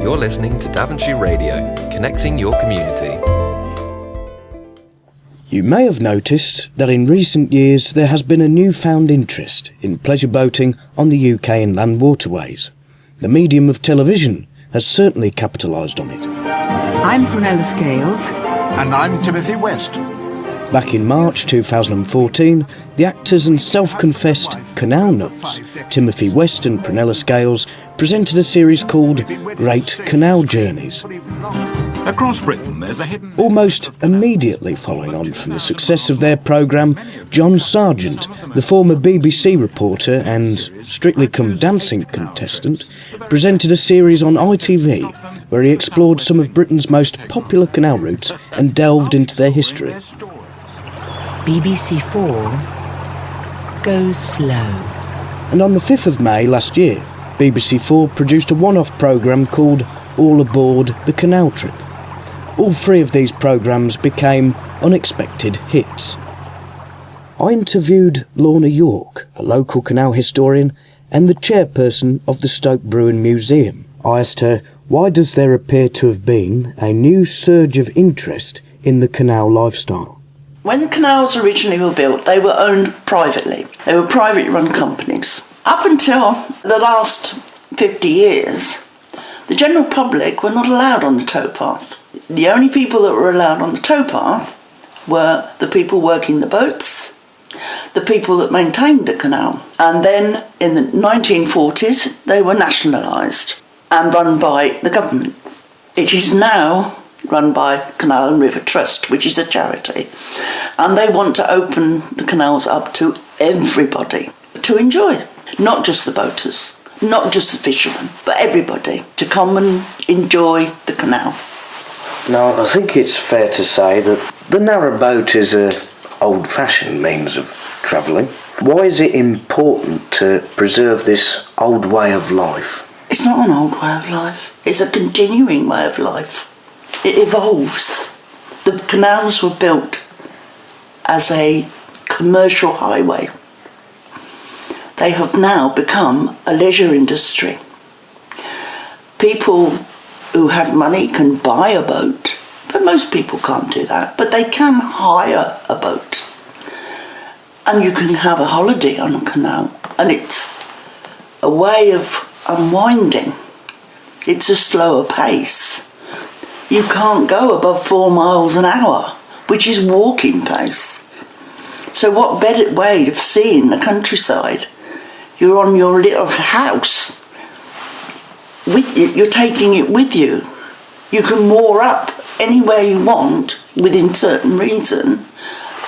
You're listening to Daventry Radio, connecting your community. You may have noticed that in recent years there has been a newfound interest in pleasure boating on the UK inland waterways. The medium of television has certainly capitalised on it. I'm Prunella Scales. And I'm Timothy West. Back in March 2014, the actors and self-confessed canal nuts, Timothy West and Prunella Scales, presented a series called Great Canal Journeys. Across Britain, there's a hidden... Almost immediately following on from the success of their programme, John Sargent, the former BBC reporter and Strictly Come Dancing contestant, presented a series on ITV where he explored some of Britain's most popular canal routes and delved into their history. BBC 4 goes slow. And on the 5th of May last year, BBC 4 produced a one-off programme called All Aboard the Canal Trip. All three of these programmes became unexpected hits. I interviewed Lorna York, a local canal historian and the chairperson of the Stoke Bruin Museum. I asked her, why does there appear to have been a new surge of interest in the canal lifestyle? When the canals originally were built, they were owned privately. They were privately run companies. Up until the last 50 years, the general public were not allowed on the towpath. The only people that were allowed on the towpath were the people working the boats, the people that maintained the canal. And then in the 1940s, they were nationalised and run by the government. It is now run by Canal and River Trust, which is a charity. And they want to open the canals up to everybody to enjoy. Not just the boaters, not just the fishermen, but everybody to come and enjoy the canal. Now, I think it's fair to say that the narrow boat is an old-fashioned means of travelling. Why is it important to preserve this old way of life? It's not an old way of life. It's a continuing way of life. It evolves. The canals were built as a commercial highway. They have now become a leisure industry. People who have money can buy a boat, but most people can't do that. But they can hire a boat. And you can have a holiday on a canal. And it's a way of unwinding. It's a slower pace. You can't go above 4 miles an hour, which is walking pace. So what better way of seeing the countryside? You're on your little house. You're taking it with you. You can moor up anywhere you want within certain reason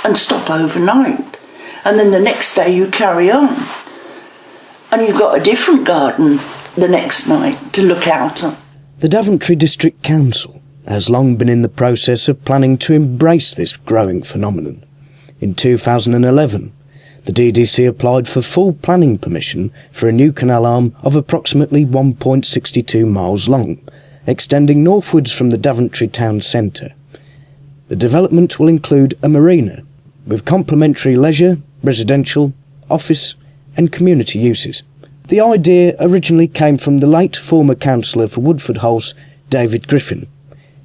and stop overnight. And then the next day you carry on. And you've got a different garden the next night to look out on. The Daventry District Council has long been in the process of planning to embrace this growing phenomenon. In 2011, the DDC applied for full planning permission for a new canal arm of approximately 1.62 miles long, extending northwards from the Daventry town centre. The development will include a marina, with complementary leisure, residential, office and community uses. The idea originally came from the late former councillor for Woodford Hulse, David Griffin.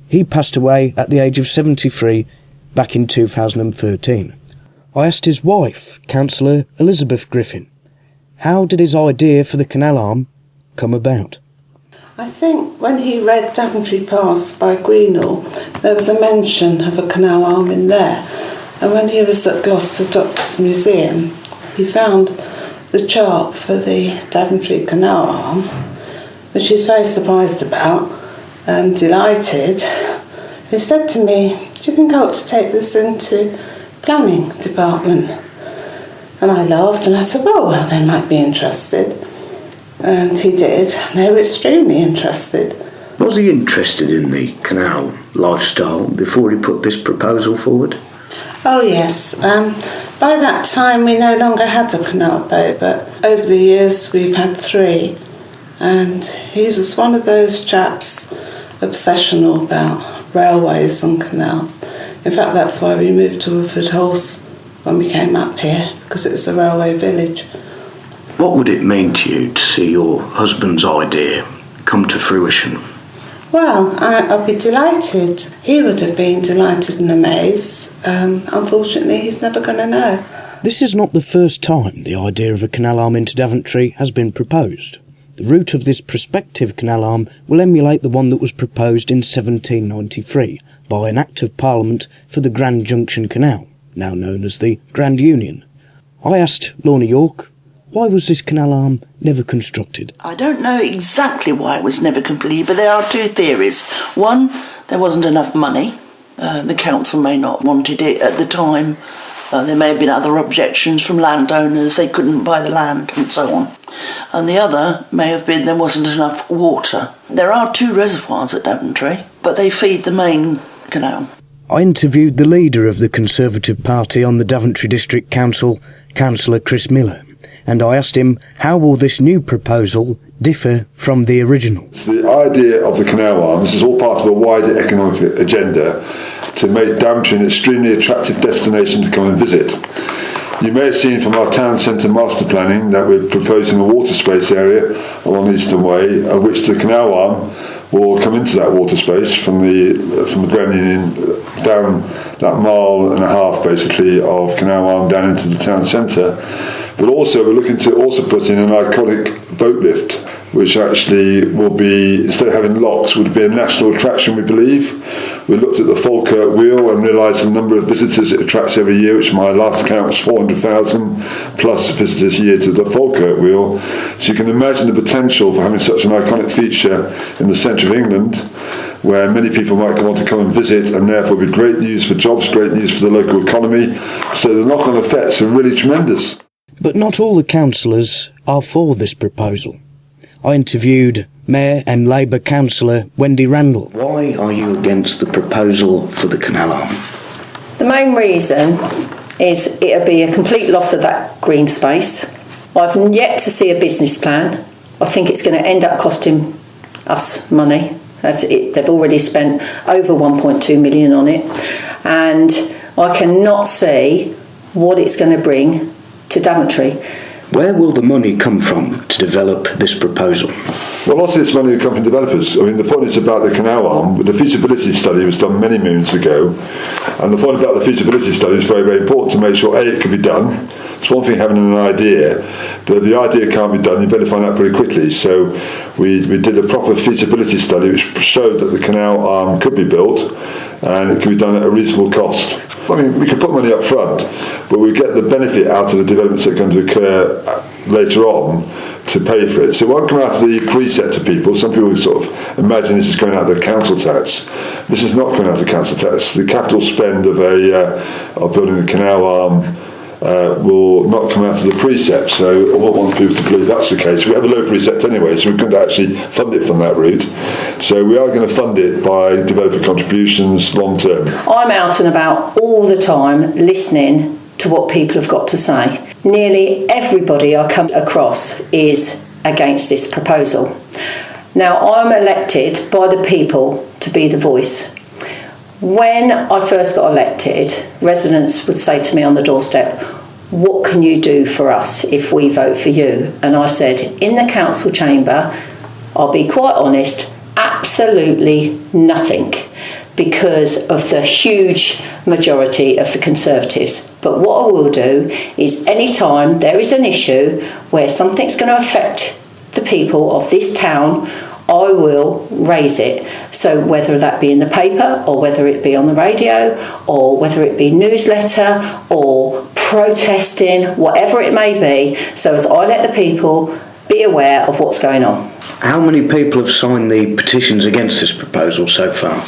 He passed away at the age of 73 back in 2013. I asked his wife, Councillor Elizabeth Griffin, how did his idea for the canal arm come about? I think when he read Daventry Pass by Greenall, there was a mention of a canal arm in there. And when he was at Gloucester Docks Museum, he found the chart for the Daventry Canal Arm, which he's very surprised about and delighted. He said to me, do you think I ought to take this into planning department? And I laughed and I said, well, they might be interested. And he did, and they were extremely interested. Was he interested in the canal lifestyle before he put this proposal forward? Oh yes, by that time we no longer had a canal boat, but over the years we've had 3. And he was one of those chaps obsessional about railways and canals. In fact, that's why we moved to Woodford Hulse when we came up here, because it was a railway village. What would it mean to you to see your husband's idea come to fruition? Well, I'll be delighted. He would have been delighted and amazed. Unfortunately, he's never going to know. This is not the first time the idea of a canal arm into Daventry has been proposed. The route of this prospective canal arm will emulate the one that was proposed in 1793 by an Act of Parliament for the Grand Junction Canal, now known as the Grand Union. I asked Lorna York, why was this canal arm never constructed? I don't know exactly why it was never completed, but there are two theories. One, there wasn't enough money. The council may not have wanted it at the time. There may have been other objections from landowners, they couldn't buy the land and so on. And the other may have been there wasn't enough water. There are 2 reservoirs at Daventry, but they feed the main canal. I interviewed the leader of the Conservative Party on the Daventry District Council, Councillor Chris Miller, and I asked him how will this new proposal differ from the original. The idea of the canal arm, this is all part of a wider economic agenda to make Daventry an extremely attractive destination to come and visit. You may have seen from our town centre master planning that we're proposing a water space area along the Eastern Way, of which the canal arm will come into that water space from the Grand Union down that 1.5 miles basically of canal arm down into the town centre. But also we're looking to also put in an iconic boat lift, which actually will be, instead of having locks, would be a national attraction, we believe. We looked at the Falkirk Wheel and realised the number of visitors it attracts every year, which my last count was 400,000 plus visitors a year to the Falkirk Wheel. So you can imagine the potential for having such an iconic feature in the centre of England, where many people might want to come and visit, and therefore be great news for jobs, great news for the local economy. So the knock-on effects are really tremendous. But not all the councillors are for this proposal. I interviewed Mayor and Labour councillor Wendy Randall. Why are you against the proposal for the canal arm? The main reason is it'll be a complete loss of that green space. I've yet to see a business plan. I think it's going to end up costing us money. They've already spent over 1.2 million on it, and I cannot see what it's going to bring to Daventry. Where will the money come from to develop this proposal? Well, lots of this money will come from developers. I mean, the point is about the canal arm. The feasibility study was done many moons ago, and the point about the feasibility study is very, very important to make sure, A, it can be done. It's one thing having an idea, but if the idea can't be done, you better find out pretty quickly. So we did a proper feasibility study which showed that the canal arm could be built, and it could be done at a reasonable cost. I mean, we could put money up front, but we get the benefit out of the developments that are going to occur later on to pay for it. So it won't come out of the precept to people. Some people sort of imagine this is going out of the council tax. This is not coming out of the council tax. The capital spend of building the canal arm will not come out of the precept, so I won't want people to believe that's the case. We have a low precept anyway, so we couldn't actually fund it from that route. So we are going to fund it by developer contributions long term. I'm out and about all the time listening to what people have got to say. Nearly everybody I come across is against this proposal. Now, I'm elected by the people to be the voice. When I first got elected, residents would say to me on the doorstep, what can you do for us if we vote for you? And I said, in the council chamber, I'll be quite honest, absolutely nothing, because of the huge majority of the Conservatives. But what I will do is any time there is an issue where something's going to affect the people of this town, I will raise it. So whether that be in the paper, or whether it be on the radio, or whether it be newsletter, or protesting, whatever it may be, so as I let the people be aware of what's going on. How many people have signed the petitions against this proposal so far?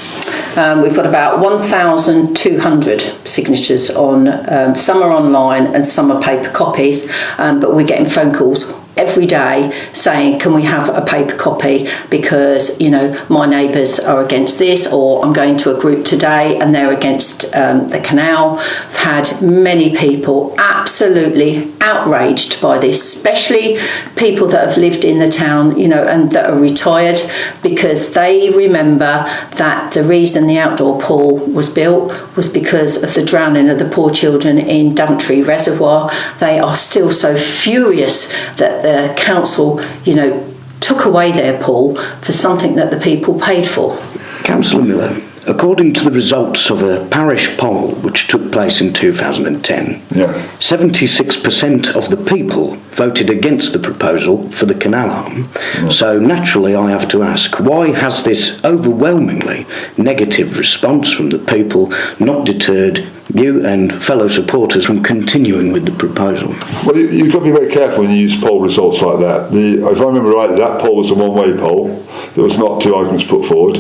We've got about 1,200 signatures on, some are online and some are paper copies, but we're getting phone calls every day saying, can we have a paper copy because, you know, my neighbours are against this, or I'm going to a group today and they're against the canal. I've had many people absolutely outraged by this, especially people that have lived in the town, you know, and that are retired, because they remember that the reason the outdoor pool was built was because of the drowning of the poor children in Daventry Reservoir. They are still so furious that the council, you know, took away their pool for something that the people paid for. Councillor Miller, according to the results of a parish poll which took place in 2010, 76% of the people voted against the proposal for the Canal Arm. So naturally I have to ask, why has this overwhelmingly negative response from the people not deterred you and fellow supporters from continuing with the proposal? Well, you've got to be very careful when you use poll results like that. If I remember rightly, that poll was a one-way poll. There was not two arguments put forward,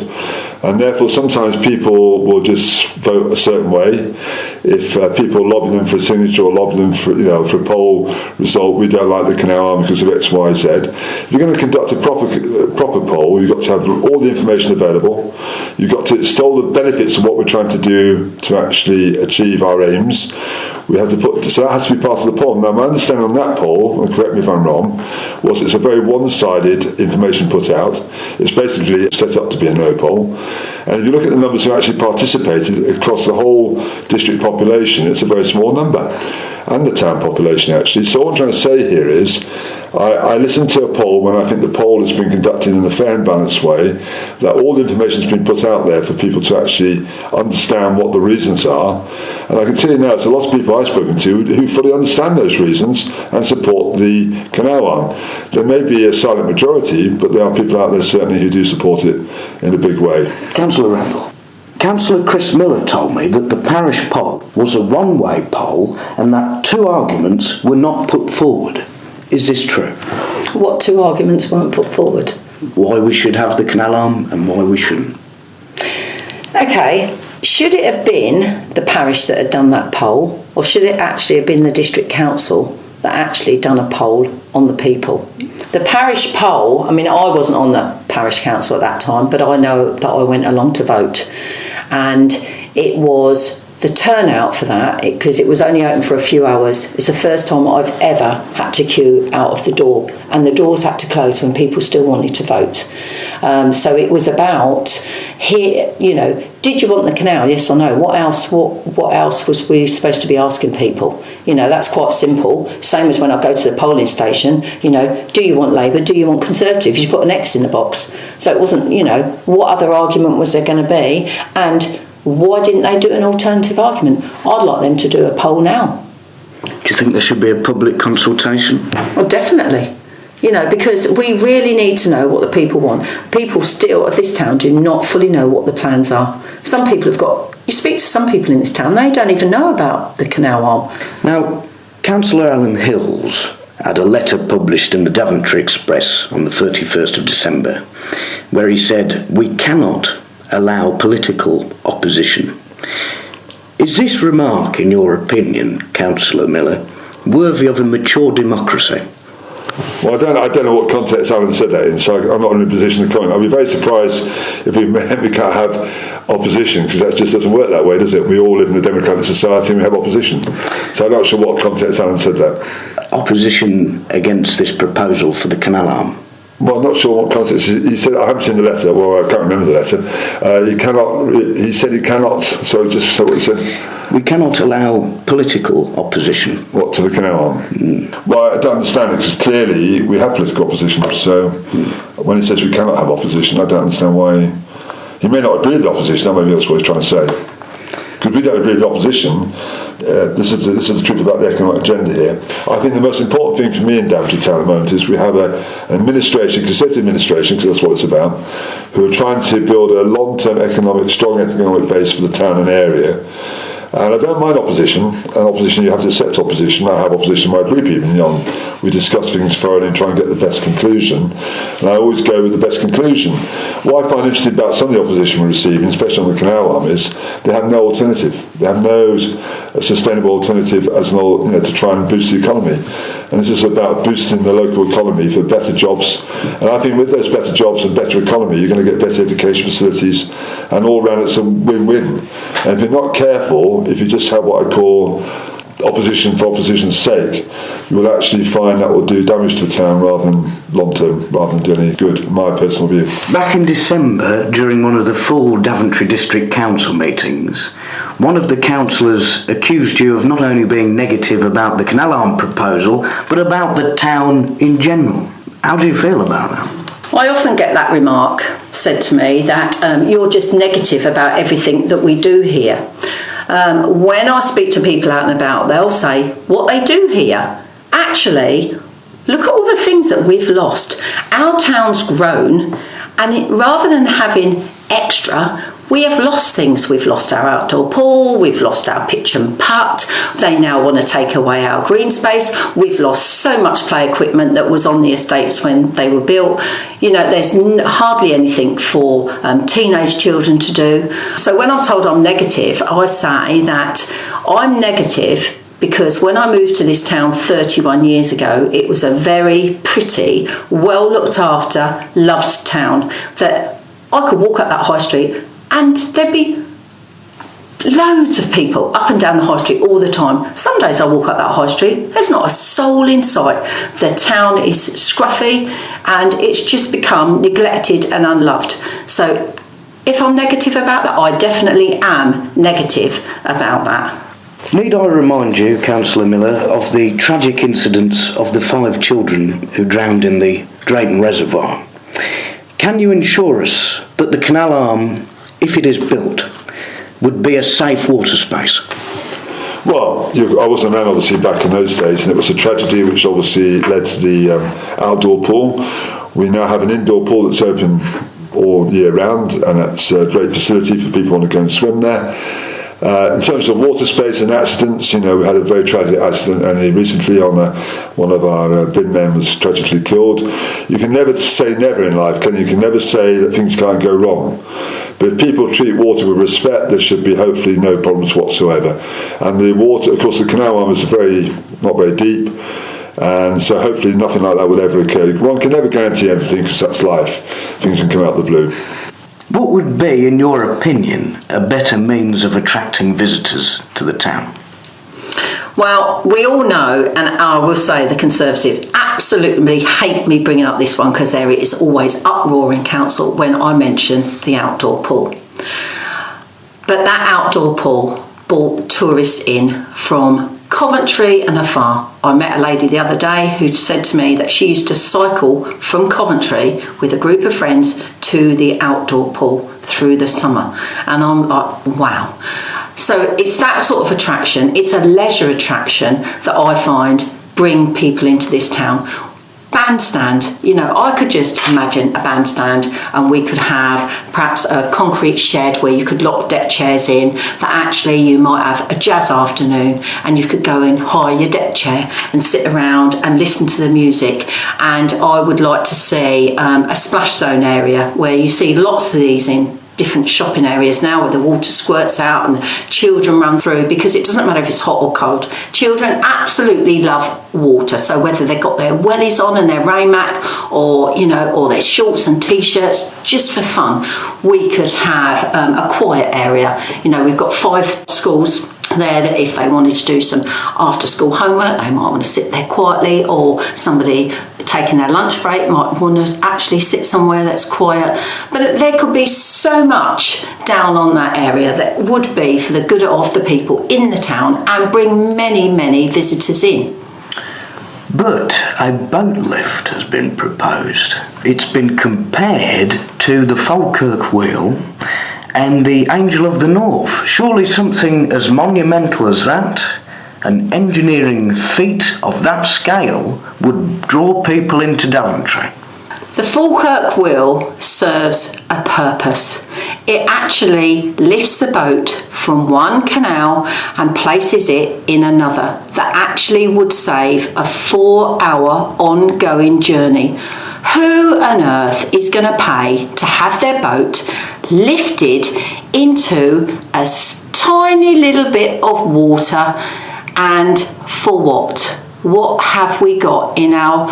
and therefore sometimes people will just vote a certain way. If people lobby them for a signature or lobby them for a poll result, we don't like the Canal Arm because of X, Y, Z. If you're going to conduct a proper poll, you've got to have all the information available. You've got to extol the benefits of what we're trying to do to actually achieve our aims. We have to so that has to be part of the poll. Now, my understanding on that poll, and correct me if I'm wrong, was it's a very one-sided information put out. It's basically set up to be a no poll. And if you look at the numbers who actually participated across the whole district population, it's a very small number, and the town population actually. So what I'm trying to say here is, I listen to a poll when I think the poll has been conducted in a fair and balanced way, that all the information has been put out there for people to actually understand what the reasons are. And I can tell you now, there's a lot of people I've spoken to who fully understand those reasons and support the Canal Arm. There may be a silent majority, but there are people out there certainly who do support it in a big way. Councillor Randall, Councillor Chris Miller told me that the parish poll was a one-way poll and that two arguments were not put forward. Is this true? What two arguments weren't put forward? Why we should have the Canal Arm and why we shouldn't. Okay, should it have been the parish that had done that poll, or should it actually have been the district council that actually done a poll on the people? The parish poll, I mean, I wasn't on the parish council at that time, but I know that I went along to vote, and it was the turnout for that, because it was only open for a few hours. It's the first time I've ever had to queue out of the door, and the doors had to close when people still wanted to vote. So it was about, here, did you want the canal? Yes or no? What else was we supposed to be asking people? That's quite simple. Same as when I go to the polling station, do you want Labour? Do you want Conservative? You put an X in the box. So it wasn't, what other argument was there going to be? And why didn't they do an alternative argument? I'd like them to do a poll now. Do you think there should be a public consultation? Well, definitely. Because we really need to know what the people want. People still of this town do not fully know what the plans are. Some people you speak to some people in this town, they don't even know about the Canal Arm. Now, Councillor Alan Hills had a letter published in the Daventry Express on the 31st of December, where he said, "We cannot allow political opposition." Is this remark, in your opinion, Councillor Miller, worthy of a mature democracy? Well, I don't know what context Alan said that in, so I'm not in a position to comment. I'd be very surprised if we can't have opposition, because that just doesn't work that way, does it? We all live in a democratic society and we have opposition. So I'm not sure what context Alan said that. Opposition against this proposal for the Canal Arm? Well, I'm not sure what context. He said, I haven't seen the letter, well, I can't remember the letter. He said he cannot, so just say what he said. We cannot allow political opposition. What, to the Canal Arm? Well, I don't understand it, because clearly we have political opposition, so when he says we cannot have opposition, I don't understand why. He may not agree with the opposition, or maybe that's what he's trying to say. Because we don't agree with the opposition. This is the truth about the economic agenda here. I think the most important thing for me in Daventry Town at the moment is we have an administration, Conservative administration, because that's what it's about, who are trying to build a long-term strong economic base for the town and area. And I don't mind opposition. And opposition, you have to accept opposition. I have opposition in my group even. We discuss things thoroughly and try and get the best conclusion. And I always go with the best conclusion. What I find interesting about some of the opposition we're receiving, especially on the Canal Arm, is they have no alternative. They have no sustainable alternative as to try and boost the economy. And this is about boosting the local economy for better jobs. And I think with those better jobs and better economy, you're going to get better education facilities, and all round it's a win-win. And if you're not careful, if you just have what I call opposition for opposition's sake, you will actually find that will do damage to the town rather than long-term, rather than do any good, in my personal view. Back in December, during one of the full Daventry District Council meetings, one of the councillors accused you of not only being negative about the Canal Arm proposal, but about the town in general. How do you feel about that? I often get that remark said to me that you're just negative about everything that we do here. When I speak to people out and about, they'll say what they do here. Actually, look at all the things that we've lost. Our town's grown, and rather than having extra, we have lost things. We've lost our outdoor pool, we've lost our pitch and putt, they now want to take away our green space, we've lost so much play equipment that was on the estates when they were built. You know, there's hardly anything for teenage children to do. So when I'm told I'm negative, I say that I'm negative because when I moved to this town 31 years ago, it was a very pretty, well looked after, loved town that I could walk up that high street and there'd be loads of people up and down the high street all the time. Some days I walk up that high street, there's not a soul in sight. The town is scruffy and it's just become neglected and unloved. So if I'm negative about that, I definitely am negative about that. Need I remind you, Councillor Miller, of the tragic incidents of the 5 children who drowned in the Drayton Reservoir? Can you ensure us that the Canal Arm, if it is built, would be a safe water space? Well, I wasn't around obviously back in those days, and it was a tragedy which obviously led to the outdoor pool. We now have an indoor pool that's open all year round, and that's a great facility for people who want to go and swim there. In terms of water space and accidents, you know, we had a very tragic accident only recently on one of our bin men was tragically killed. You can never say never in life, can you? You can never say that things can't go wrong. But if people treat water with respect, there should be hopefully no problems whatsoever. And the water, of course, the Canal Arm is not very deep, and so hopefully nothing like that would ever occur. One can never guarantee everything because that's life. Things can come out of the blue. What would be, in your opinion, a better means of attracting visitors to the town? Well, we all know, and I will say the Conservatives absolutely hate me bringing up this one because there is always uproar in council when I mention the outdoor pool. But that outdoor pool brought tourists in from Coventry and afar. I met a lady the other day who said to me that she used to cycle from Coventry with a group of friends to the outdoor pool through the summer. And I'm like, wow. So it's that sort of attraction. It's a leisure attraction that I find bring people into this town. Bandstand, you know, I could just imagine a bandstand and we could have perhaps a concrete shed where you could lock deck chairs in, that actually you might have a jazz afternoon and you could go and hire your deck chair and sit around and listen to the music. And I would like to see a splash zone area where you see lots of these in different shopping areas now where the water squirts out and the children run through, because it doesn't matter if it's hot or cold. Children absolutely love water, so whether they've got their wellies on and their rainmac or, you know, or their shorts and t-shirts, just for fun, we could have a quiet area. You know, we've got 5 schools there that if they wanted to do some after school homework, they might want to sit there quietly, or somebody taking their lunch break might want to actually sit somewhere that's quiet. But there could be so much down on that area that would be for the good of the people in the town and bring many, many visitors in. But a boat lift has been proposed. It's been compared to the Falkirk Wheel and the Angel of the North. Surely something as monumental as that, an engineering feat of that scale, would draw people into Daventry. The Falkirk Wheel serves a purpose. It actually lifts the boat from one canal and places it in another. That actually would save a 4-hour ongoing journey. Who on earth is going to pay to have their boat lifted into a tiny little bit of water, and for what? What have we got in our...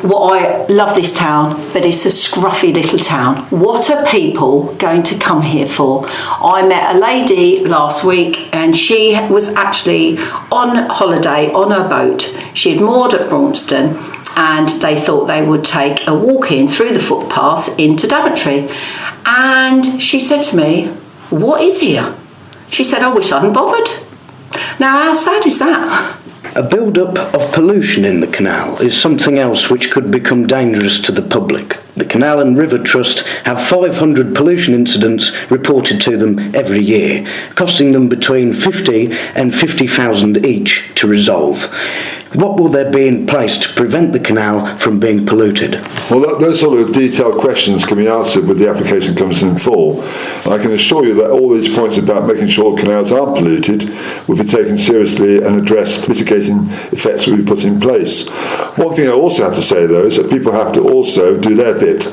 I love this town, but it's a scruffy little town. What are people going to come here for? I met a lady last week and she was actually on holiday on her boat. She had moored at Braunston and they thought they would take a walk in through the footpath into Daventry. And she said to me, "What is here?" She said, "I wish I hadn't bothered." Now, how sad is that? A build-up of pollution in the canal is something else which could become dangerous to the public. The Canal and River Trust have 500 pollution incidents reported to them every year, costing them between 50 and 50,000 each to resolve. What will there be in place to prevent the canal from being polluted? Well, those sort of detailed questions can be answered when the application comes in full. And I can assure you that all these points about making sure canals aren't polluted will be taken seriously and addressed. Mitigating effects will be put in place. One thing I also have to say, though, is that people have to also do their bit.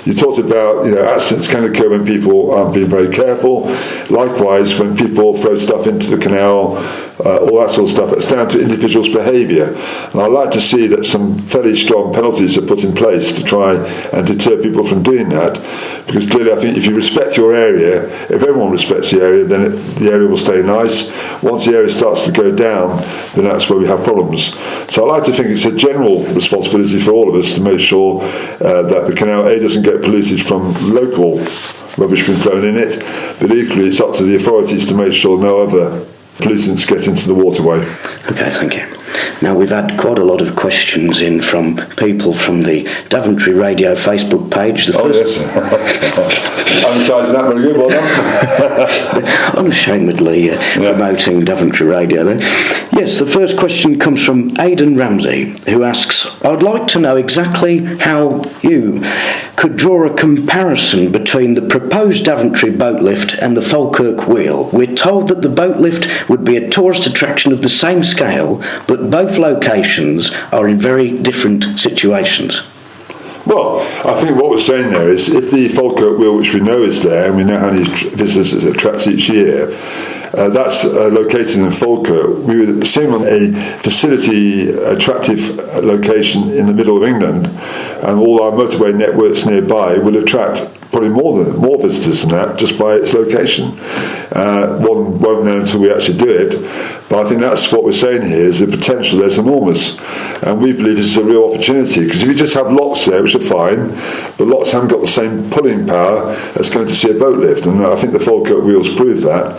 You talked about, accidents can occur when people aren't being very careful. Likewise, when people throw stuff into the canal, all that sort of stuff, it's down to individuals' behaviour. And I'd like to see that some fairly strong penalties are put in place to try and deter people from doing that. Because clearly, I think if you respect your area, if everyone respects the area, then the area will stay nice. Once the area starts to go down, then that's where we have problems. So I like to think it's a general responsibility for all of us to make sure that the canal A doesn't get polluted from local rubbish being thrown in it, but equally it's up to the authorities to make sure no other pollutants get into the waterway. Okay, thank you. Now, we've had quite a lot of questions in from people from the Daventry Radio Facebook page. Yes. Advertising that very good, well done. Unashamedly promoting Daventry Radio then. Yes, the first question comes from Aidan Ramsey, who asks, I'd like to know exactly how you could draw a comparison between the proposed Daventry boat lift and the Falkirk Wheel. We're told that the boat lift would be a tourist attraction of the same scale, but both locations are in very different situations. Well, I think what we're saying there is if the Falkirk Wheel, which we know is there, and we know how many visitors it attracts each year, that's located in Falkirk, we would assume on a facility attractive location in the middle of England, and all our motorway networks nearby will attract probably more visitors than that just by its location. One won't know until we actually do it, but I think that's what we're saying here, is the potential there's enormous, and we believe this is a real opportunity, because if you just have locks there, which are fine, but locks haven't got the same pulling power as going to see a boat lift, and I think the Falkirk Wheels prove that,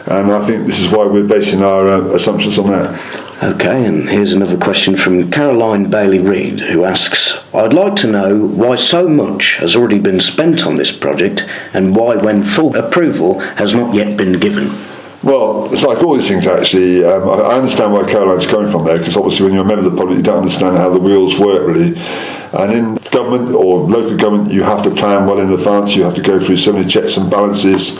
and I think this is why we're basing our assumptions on that. Okay, and here's another question from Caroline Bailey-Reid, who asks, I'd like to know why so much has already been spent on this project and why, when full approval, has not yet been given. Well, it's like all these things actually. I understand where Caroline's coming from there, because obviously when you're a member of the public you don't understand how the wheels work really. And in government or local government you have to plan well in advance, you have to go through so many checks and balances.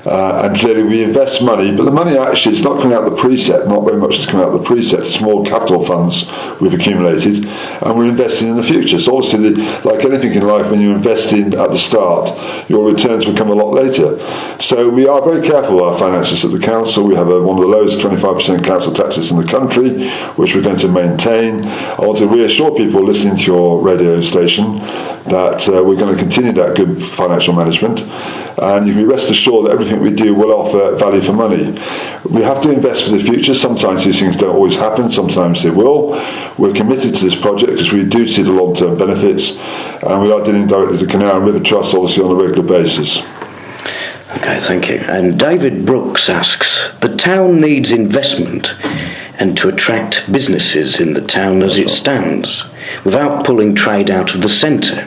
And clearly we invest money, but the money actually is not coming out of the precept, not very much is coming out of the precept, it's more capital funds we've accumulated, and we're investing in the future. So obviously, like anything in life, when you're investing at the start, your returns will come a lot later. So we are very careful with our finances at the council. We have one of the lowest 25% council taxes in the country, which we're going to maintain. I want to reassure people listening to your radio station that we're going to continue that good financial management, and you can be rest assured that everything we do will offer value for money. We have to invest for the future. Sometimes these things don't always happen, sometimes they will. We're committed to this project because we do see the long-term benefits, and we are dealing directly with the Canal Arm River Trust obviously on a regular basis. Okay, thank you. And David Brooks asks, the town needs investment and to attract businesses in the town as it stands, without pulling trade out of the centre.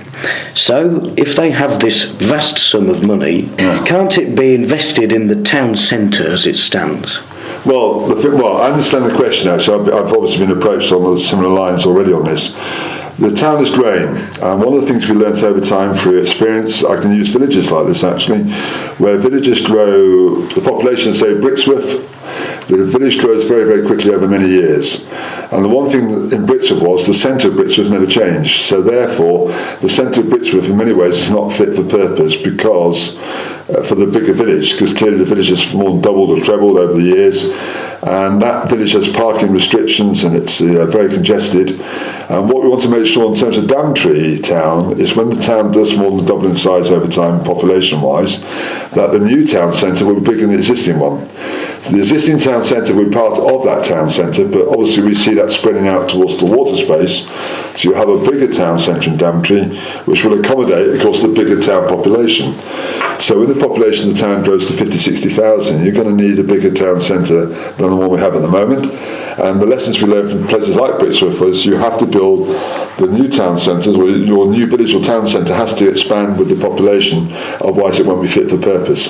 So, if they have this vast sum of money, can't it be invested in the town centre as it stands? Well, I understand the question now, so I've obviously been approached on similar lines already on this. The town is growing, and one of the things we learnt over time through experience, I can use villages like this actually, where villages grow, the population, say Brixworth, the village grows very, very quickly over many years. And the one thing in Brixworth was the centre of Brixworth never changed. So therefore, the centre of Brixworth in many ways is not fit for purpose because for the bigger village, because clearly the village has more than doubled or trebled over the years. And that village has parking restrictions and it's very congested. And what we want to make sure in terms of Daventry town is when the town does more than double in size over time population-wise, that the new town centre will be bigger than the existing one. So the existing town centre will be part of that town centre, but obviously we see that spreading out towards the water space. So you have a bigger town centre in Daventry, which will accommodate, of course, the bigger town population. So when the population of the town grows to 50,000, 60,000, you're going to need a bigger town centre than the one we have at the moment. And the lessons we learned from places like Brixworth was you have to build the new town centres, or your new village or town centre has to expand with the population, otherwise it won't be fit for purpose.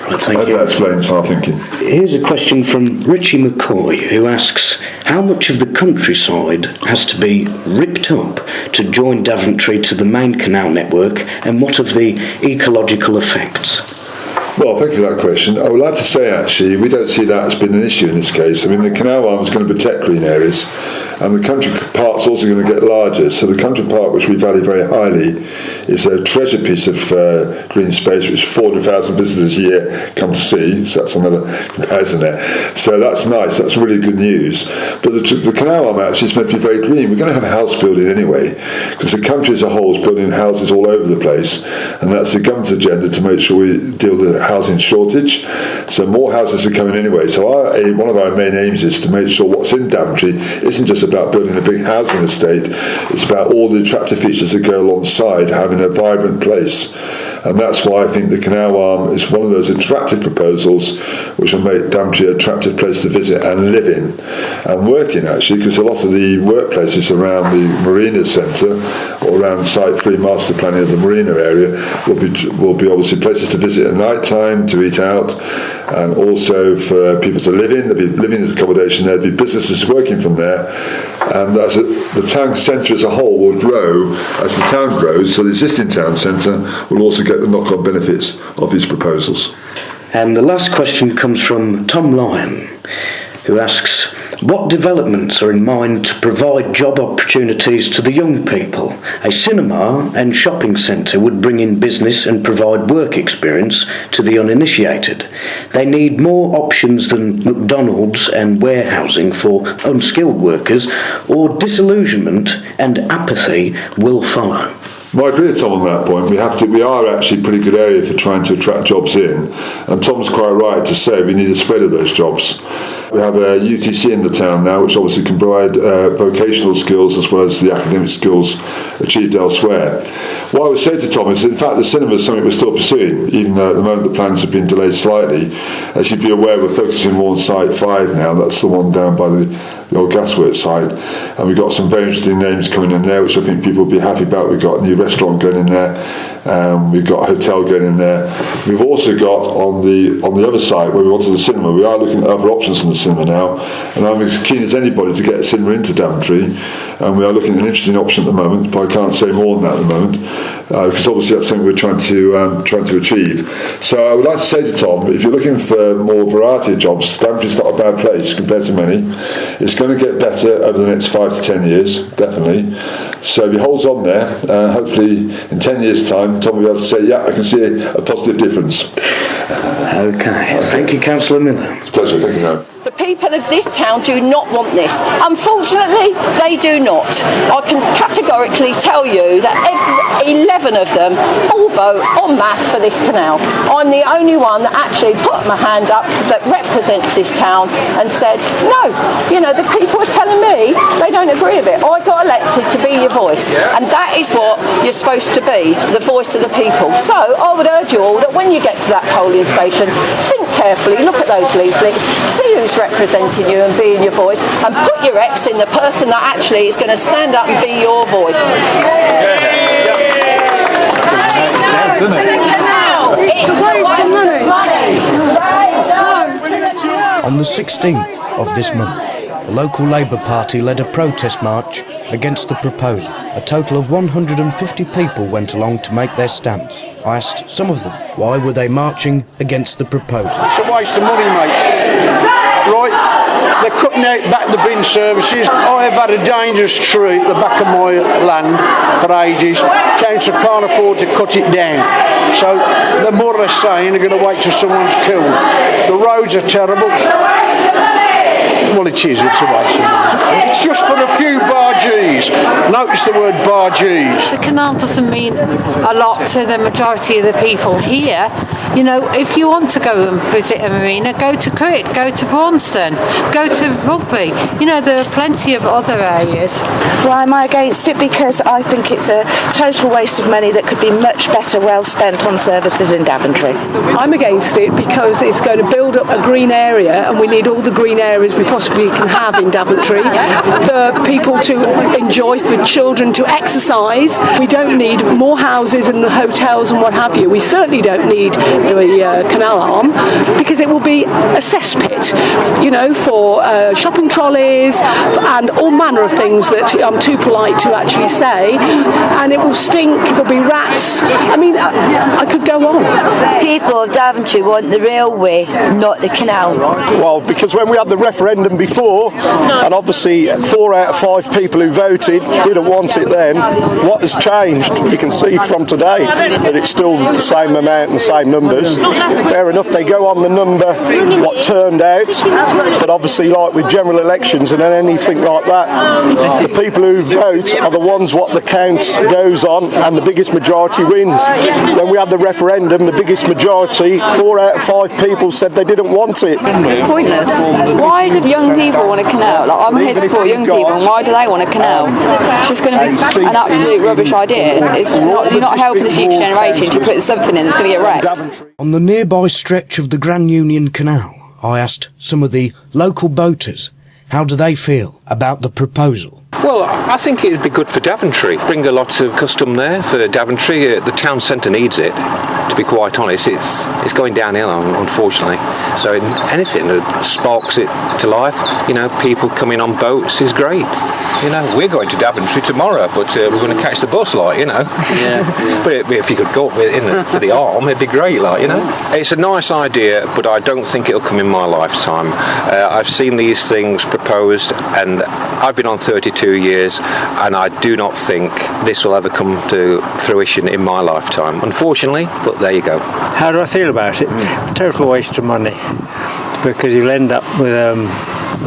I hope that explains our thinking. Here's a question from Richie McCoy, who asks, how much of the countryside has to be ripped up to join Daventry to the main canal network, and what of the ecological effects? Well, thank you for that question. I would like to say, actually, we don't see that as being an issue in this case. I mean, the canal arm is going to protect green areas, and the country part's also going to get larger. So the country part, which we value very highly, is a treasure piece of green space, which 400,000 visitors a year come to see. So that's another comparison there. So that's nice. That's really good news. But the canal arm actually is meant to be very green. We're going to have a house building anyway, because the country as a whole is building houses all over the place, and that's the government's agenda to make sure we deal with the housing shortage. So more houses are coming anyway. So one of our main aims is to make sure what's in Daventry isn't just about building a big housing estate, it's about all the attractive features that go alongside having a vibrant place. And that's why I think the Canal Arm is one of those attractive proposals which will make Daventry an attractive place to visit and live in and work in, actually, because a lot of the workplaces around the Marina Centre or around Site 3 master planning of the Marina area will be obviously places to visit at night time, to eat out, and also for people to live in. There'll be living accommodation there, there'll be businesses working from there, and the town centre as a whole will grow as the town grows, so the existing town centre will also get the knock-on benefits of his proposals. And the last question comes from Tom Lyon, who asks, what developments are in mind to provide job opportunities to the young people? A cinema and shopping centre would bring in business and provide work experience to the uninitiated. They need more options than McDonald's and warehousing for unskilled workers, or disillusionment and apathy will follow. Well, I agree with Tom on that point. We are actually a pretty good area for trying to attract jobs in, and Tom's quite right to say we need a spread of those jobs. We have a UTC in the town now, which obviously can provide vocational skills as well as the academic skills achieved elsewhere. What I would say to Tom is, in fact, the cinema is something we're still pursuing, even though at the moment the plans have been delayed slightly. As you'd be aware, we're focusing more on Site 5 now. That's the one down by the old gasworks site, and we've got some very interesting names coming in there, which I think people will be happy about. We've got a new restaurant going in there, we've got a hotel going in there. We've also got on the other side where we wanted the cinema, we are looking at other options in the cinema now, and I'm as keen as anybody to get a cinema into Daventry, and we are looking at an interesting option at the moment, but I can't say more than that at the moment, because obviously that's something we're trying to achieve. So I would like to say to Tom, if you're looking for more variety of jobs, Daventry's not a bad place compared to many. It's going to get better over the next 5 to 10 years, definitely. So if he holds on there, hopefully in 10 years' time, Tom will be able to say, yeah, I can see a positive difference. Okay. Thank you, Councillor Miller. It's a pleasure. Thank you, Howard. The people of this town do not want this. Unfortunately, they do not. I can categorically tell you that 11 of them all vote en masse for this canal. I'm the only one that actually put my hand up that represents this town and said, no, the people are telling me they don't agree with it. I got elected to be your voice, and that is what you're supposed to be, the voice of the people. So I would urge you all that when you get to that polling station, think carefully, look at those leaflets, see who's representing you and being your voice, and put your ex in the person that actually is going to stand up and be your voice. On the 16th of this month, the local Labour Party led a protest march against the proposal. A total of 150 people went along to make their stance. I asked some of them, why were they marching against the proposal? It's a waste of money, mate. Right, they're cutting out back the bin services. I have had a dangerous tree at the back of my land for ages. Council can't afford to cut it down. So they're more or less saying they're going to wait till someone's killed. The roads are terrible. Well, it is, it's a waste of money. It's just for a few bargees. Notice the word bargees. The canal doesn't mean a lot to the majority of the people here. If you want to go and visit a marina, go to Crick, go to Braunston, go to Rugby. There are plenty of other areas. Why am I against it? Because I think it's a total waste of money that could be much better well spent on services in Daventry. I'm against it because it's going to build up a green area, and we need all the green areas we possibly can have in Daventry, for people to enjoy, for children to exercise. We don't need more houses and hotels and what have you. We certainly don't need the Canal Arm, because it will be a cesspit, you know, for shopping trolleys and all manner of things that I'm too polite to actually say, and it will stink, there'll be rats. I mean, I could go on. People of Daventry want the railway, not the canal. Well, because when we had the referendum before, and obviously 4 out of 5 people who voted didn't want it then, what has changed? You can see from today that it's still the same amount and the same numbers. Fair enough, they go on the number what turned out, but obviously like with general elections and anything like that, the people who vote are the ones what the count goes on, and the biggest majority wins. When we had the referendum, the biggest majority, 4 out of 5 people said they didn't want it. It's pointless. Why do young people want a canal? Like, I'm here to support young people, and why do they want a canal? It's just going to be an absolute rubbish idea. You're not helping the future generations. You're putting something in that's going to get wrecked. On the nearby stretch of the Grand Union Canal, I asked some of the local boaters how do they feel about the proposal. Well, I think it would be good for Daventry. Bring a lot of custom there for Daventry. The town centre needs it, to be quite honest. It's going downhill, unfortunately. So anything that sparks it to life, you know, people coming on boats is great. You know, we're going to Daventry tomorrow, but we're going to catch the bus, like, you know. Yeah. But if you could go up with the arm, it'd be great, like, you know. It's a nice idea, but I don't think it'll come in my lifetime. I've seen these things proposed, and I've been on 32 years, and I do not think this will ever come to fruition in my lifetime, unfortunately, but there you go. How do I feel about it? Total waste of money, because you'll end up with a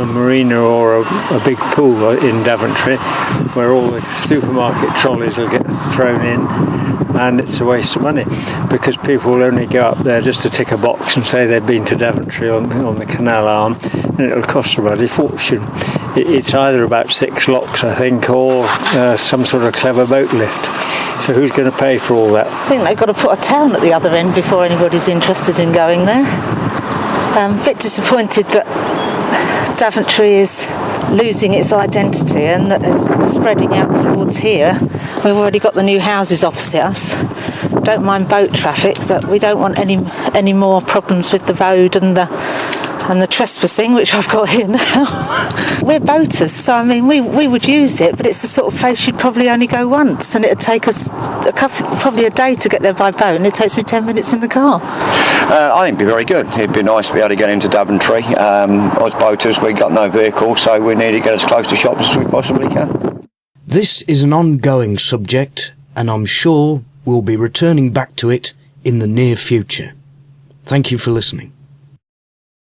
marina or a big pool in Daventry where all the supermarket trolleys will get thrown in, and it's a waste of money because people will only go up there just to tick a box and say they've been to Daventry on the Canal Arm, and it'll cost a bloody fortune. It's either about 6 locks, I think, or some sort of clever boat lift. So who's going to pay for all that? I think they've got to put a town at the other end before anybody's interested in going there. I'm a bit disappointed that Daventry is losing its identity and that it's spreading out towards here. We've already got the new houses opposite us. Don't mind boat traffic, but we don't want any more problems with the road and the trespassing, which I've got here now. We're boaters, so I mean we would use it, but it's the sort of place you'd probably only go once, and it'd take us probably a day to get there by boat, and it takes me 10 minutes in the car. I think it'd be very good. It'd be nice to be able to get into Daventry. As boaters, we've got no vehicle, so we need to get as close to shops as we possibly can. This is an ongoing subject, and I'm sure we'll be returning back to it in the near future. Thank you for listening.